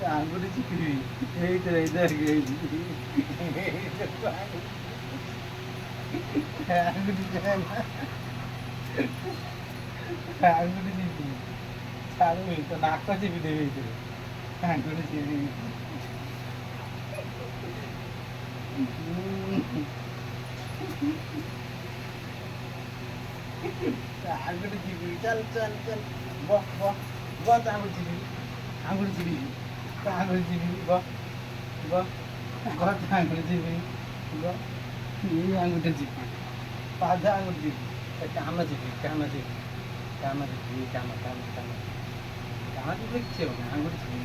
আঙ্গুলে চিপি এই তো এই দেখ এই আঙ্গুলি যায় না আঙ্গুলি চিপি ছাড়বি তো নাকটা চিপি দেবে এই করে আঙ্গুলি চিপি আঙ্গুলি চিপি চল চল চল বহ বহ বহ আঙ্গুলি চিপি আঙ্গুলি চিপি আঙ্গুলি চিপি বহ বহ বহ আঙ্গুলি চিপি বহ এই আঙ্গুলটা চিপি পাঁচটা আঙুল চিপি কামড়া চিপি কামড়া চিপি কামড়া চিপি কামড়া কামড়া কামড়া কামড়া চিপি কিচ্ছু হবে না আঙুল চিপি